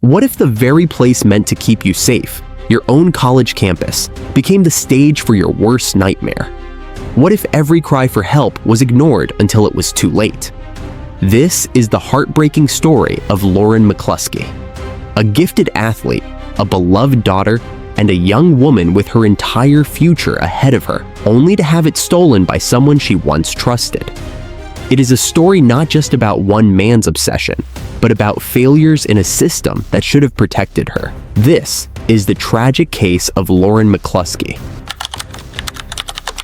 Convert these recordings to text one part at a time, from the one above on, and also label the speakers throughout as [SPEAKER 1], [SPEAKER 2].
[SPEAKER 1] What if the very place meant to keep you safe, your own college campus, became the stage for your worst nightmare? What if every cry for help was ignored until it was too late? This is the heartbreaking story of Lauren McCluskey, a gifted athlete, a beloved daughter, and a young woman with her entire future ahead of her, only to have it stolen by someone she once trusted. It is a story not just about one man's obsession, but about failures in a system that should have protected her. This is the tragic case of Lauren McCluskey.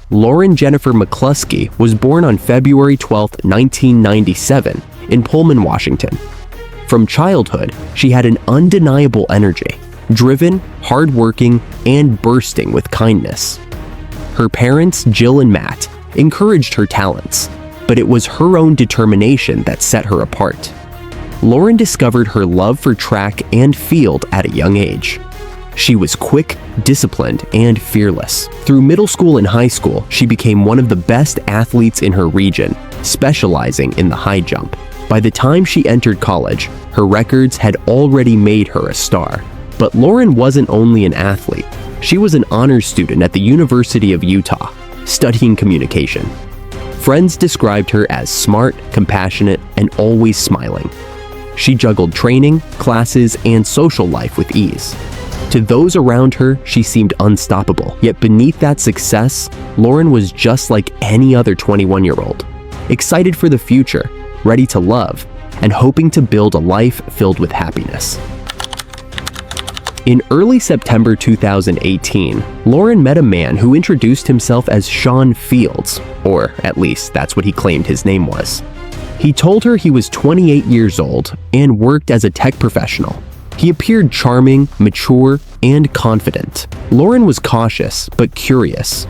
[SPEAKER 1] Lauren Jennifer McCluskey was born on February 12, 1997, in Pullman, Washington. From childhood, she had an undeniable energy, driven, hardworking, and bursting with kindness. Her parents, Jill and Matt, encouraged her talents, but it was her own determination that set her apart. Lauren discovered her love for track and field at a young age. She was quick, disciplined, and fearless. Through middle school and high school, she became one of the best athletes in her region, specializing in the high jump. By the time she entered college, her records had already made her a star. But Lauren wasn't only an athlete. She was an honors student at the University of Utah, studying communication. Friends described her as smart, compassionate, and always smiling. She juggled training, classes, and social life with ease. To those around her, she seemed unstoppable. Yet beneath that success, Lauren was just like any other 21-year-old, excited for the future, ready to love, and hoping to build a life filled with happiness. In early September 2018, Lauren met a man who introduced himself as Sean Fields, or at least that's what he claimed his name was. He told her he was 28 years old and worked as a tech professional. He appeared charming, mature, and confident. Lauren was cautious but curious.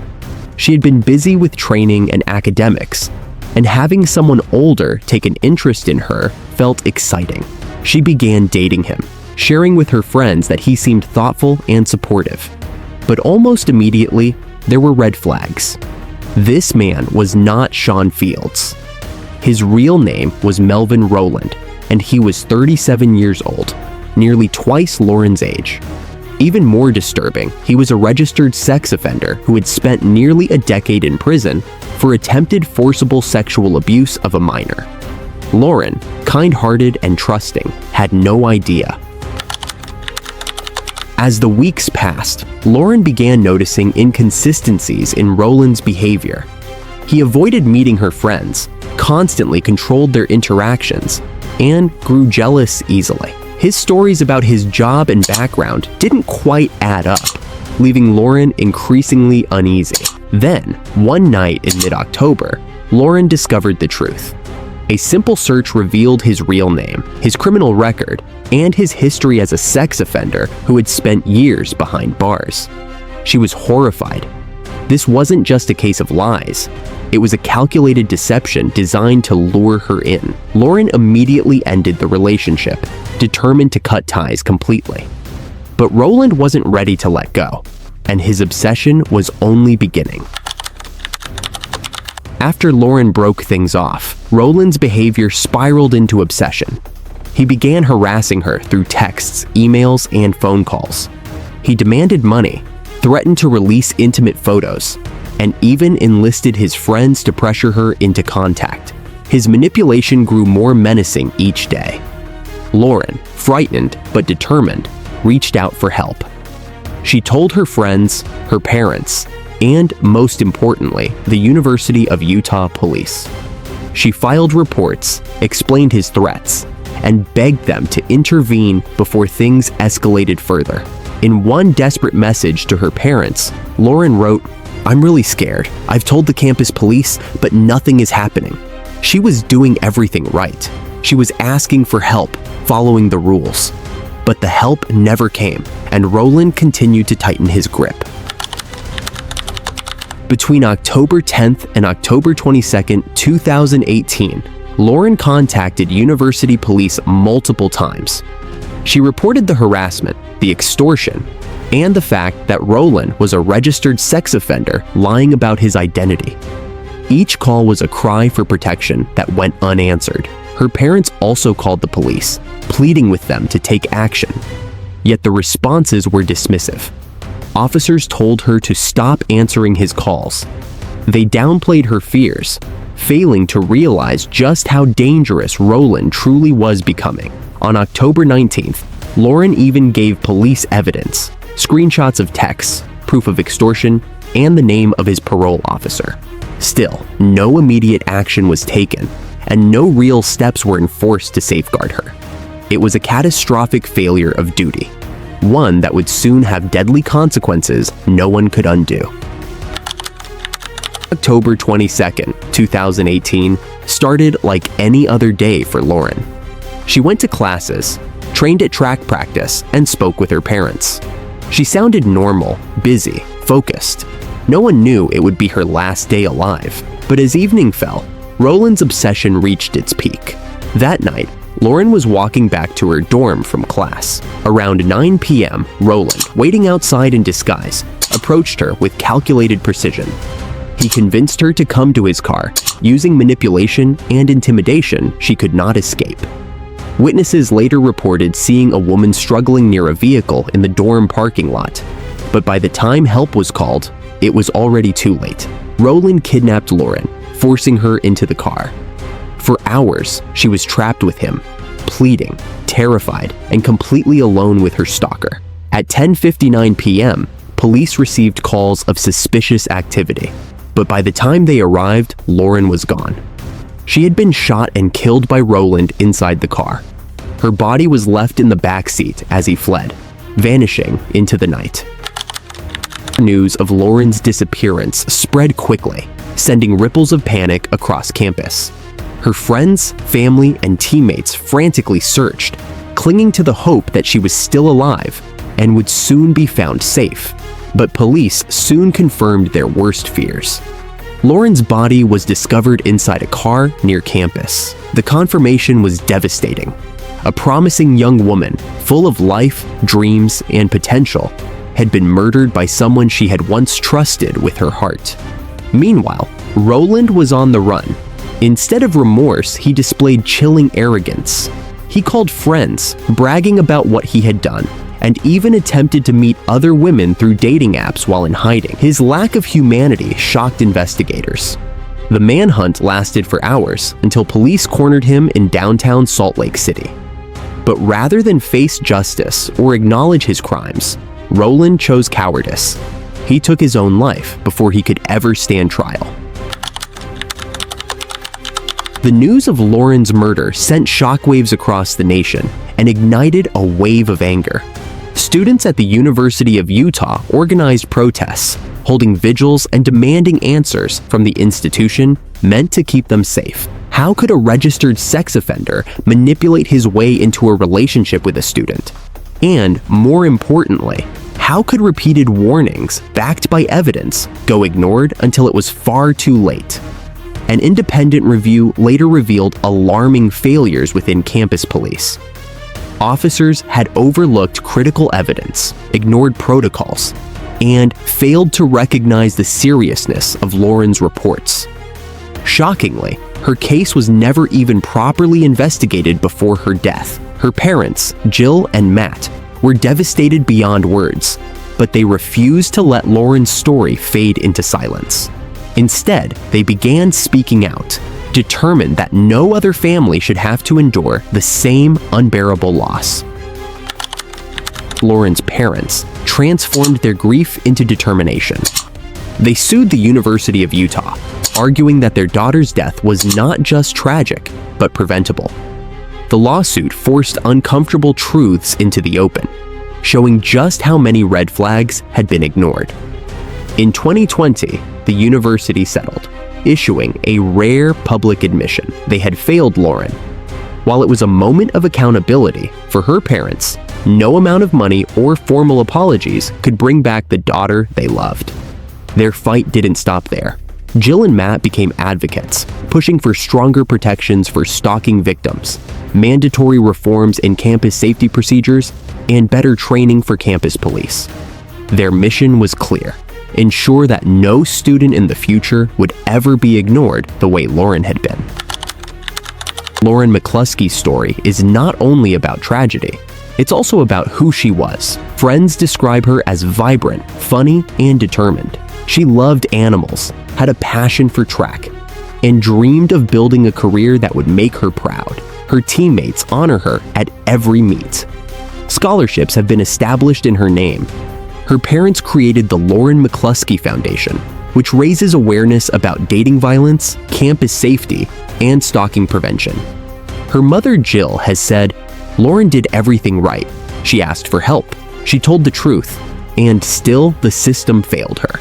[SPEAKER 1] She had been busy with training and academics, and having someone older take an interest in her felt exciting. She began dating him, sharing with her friends that he seemed thoughtful and supportive. But almost immediately, there were red flags. This man was not Sean Fields. His real name was Melvin Rowland, and he was 37 years old, nearly twice Lauren's age. Even more disturbing, he was a registered sex offender who had spent nearly a decade in prison for attempted forcible sexual abuse of a minor. Lauren, kind-hearted and trusting, had no idea. As the weeks passed, Lauren began noticing inconsistencies in Rowland's behavior. He avoided meeting her friends, constantly controlled their interactions, and grew jealous easily. His stories about his job and background didn't quite add up, leaving Lauren increasingly uneasy. Then, one night in mid-October, Lauren discovered the truth. A simple search revealed his real name, his criminal record, and his history as a sex offender who had spent years behind bars. She was horrified. This wasn't just a case of lies. It was a calculated deception designed to lure her in. Lauren immediately ended the relationship, determined to cut ties completely. But Rowland wasn't ready to let go, and his obsession was only beginning. After Lauren broke things off, Rowland's behavior spiraled into obsession. He began harassing her through texts, emails, and phone calls. He demanded money, threatened to release intimate photos, and even enlisted his friends to pressure her into contact. His manipulation grew more menacing each day. Lauren, frightened but determined, reached out for help. She told her friends, her parents, and most importantly, the University of Utah police. She filed reports, explained his threats, and begged them to intervene before things escalated further. In one desperate message to her parents, Lauren wrote, "I'm really scared. I've told the campus police, but nothing is happening." She was doing everything right. She was asking for help, following the rules. But the help never came, and Rowland continued to tighten his grip. Between October 10th and October 22nd, 2018, Lauren contacted university police multiple times. She reported the harassment, the extortion, and the fact that Rowland was a registered sex offender lying about his identity. Each call was a cry for protection that went unanswered. Her parents also called the police, pleading with them to take action. Yet the responses were dismissive. Officers told her to stop answering his calls. They downplayed her fears, failing to realize just how dangerous Rowland truly was becoming. On October 19th, Lauren even gave police evidence, screenshots of texts, proof of extortion, and the name of his parole officer. Still, no immediate action was taken, and no real steps were enforced to safeguard her. It was a catastrophic failure of duty, one that would soon have deadly consequences no one could undo. October 22nd, 2018, started like any other day for Lauren. She went to classes, trained at track practice, and spoke with her parents. She sounded normal, busy, focused. No one knew it would be her last day alive. But as evening fell, Rowland's obsession reached its peak. That night, Lauren was walking back to her dorm from class. Around 9 p.m., Rowland, waiting outside in disguise, approached her with calculated precision. He convinced her to come to his car. Using manipulation and intimidation, she could not escape. Witnesses later reported seeing a woman struggling near a vehicle in the dorm parking lot. But by the time help was called, it was already too late. Rowland kidnapped Lauren, forcing her into the car. For hours, she was trapped with him, pleading, terrified, and completely alone with her stalker. At 10:59 p.m., police received calls of suspicious activity. But by the time they arrived, Lauren was gone. She had been shot and killed by Rowland inside the car. Her body was left in the back seat as he fled, vanishing into the night. News of Lauren's disappearance spread quickly, sending ripples of panic across campus. Her friends, family, and teammates frantically searched, clinging to the hope that she was still alive and would soon be found safe. But police soon confirmed their worst fears. Lauren's body was discovered inside a car near campus. The confirmation was devastating. A promising young woman, full of life, dreams, and potential, had been murdered by someone she had once trusted with her heart. Meanwhile, Rowland was on the run. Instead of remorse, he displayed chilling arrogance. He called friends, bragging about what he had done, and even attempted to meet other women through dating apps while in hiding. His lack of humanity shocked investigators. The manhunt lasted for hours until police cornered him in downtown Salt Lake City. But rather than face justice or acknowledge his crimes, Rowland chose cowardice. He took his own life before he could ever stand trial. The news of Lauren's murder sent shockwaves across the nation and ignited a wave of anger. Students at the University of Utah organized protests, holding vigils and demanding answers from the institution meant to keep them safe. How could a registered sex offender manipulate his way into a relationship with a student? And, more importantly, how could repeated warnings, backed by evidence, go ignored until it was far too late? An independent review later revealed alarming failures within campus police. Officers had overlooked critical evidence, ignored protocols, and failed to recognize the seriousness of Lauren's reports. Shockingly, her case was never even properly investigated before her death. Her parents, Jill and Matt, were devastated beyond words, but they refused to let Lauren's story fade into silence. Instead, they began speaking out, determined that no other family should have to endure the same unbearable loss. Lauren's parents transformed their grief into determination. They sued the University of Utah, arguing that their daughter's death was not just tragic, but preventable. The lawsuit forced uncomfortable truths into the open, showing just how many red flags had been ignored. In 2020, the university settled, issuing a rare public admission they had failed Lauren. While it was a moment of accountability for her parents, no amount of money or formal apologies could bring back the daughter they loved. Their fight didn't stop there. Jill and Matt became advocates, pushing for stronger protections for stalking victims, mandatory reforms in campus safety procedures, and better training for campus police. Their mission was clear: ensure that no student in the future would ever be ignored the way Lauren had been. Lauren McCluskey's story is not only about tragedy, it's also about who she was. Friends describe her as vibrant, funny, and determined. She loved animals, had a passion for track, and dreamed of building a career that would make her proud. Her teammates honor her at every meet. Scholarships have been established in her name. Her parents created the Lauren McCluskey Foundation, which raises awareness about dating violence, campus safety, and stalking prevention. Her mother, Jill, has said, "Lauren did everything right. She asked for help. She told the truth. And still, the system failed her."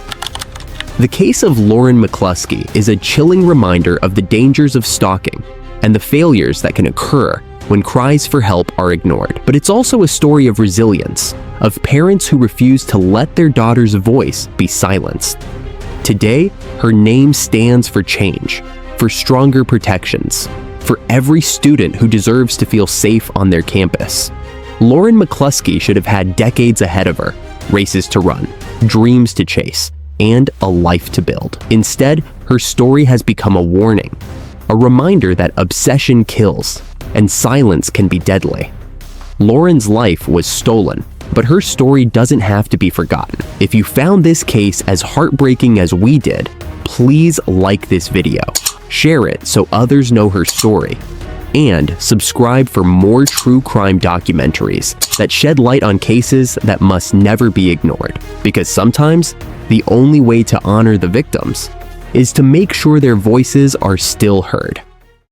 [SPEAKER 1] The case of Lauren McCluskey is a chilling reminder of the dangers of stalking and the failures that can occur when cries for help are ignored. But it's also a story of resilience, of parents who refuse to let their daughter's voice be silenced. Today, her name stands for change, for stronger protections, for every student who deserves to feel safe on their campus. Lauren McCluskey should have had decades ahead of her, races to run, dreams to chase, and a life to build. Instead, her story has become a warning, a reminder that obsession kills and silence can be deadly. Lauren's life was stolen, but her story doesn't have to be forgotten. If you found this case as heartbreaking as we did, please like this video, share it so others know her story, and subscribe for more true crime documentaries that shed light on cases that must never be ignored. Because sometimes, the only way to honor the victims is to make sure their voices are still heard.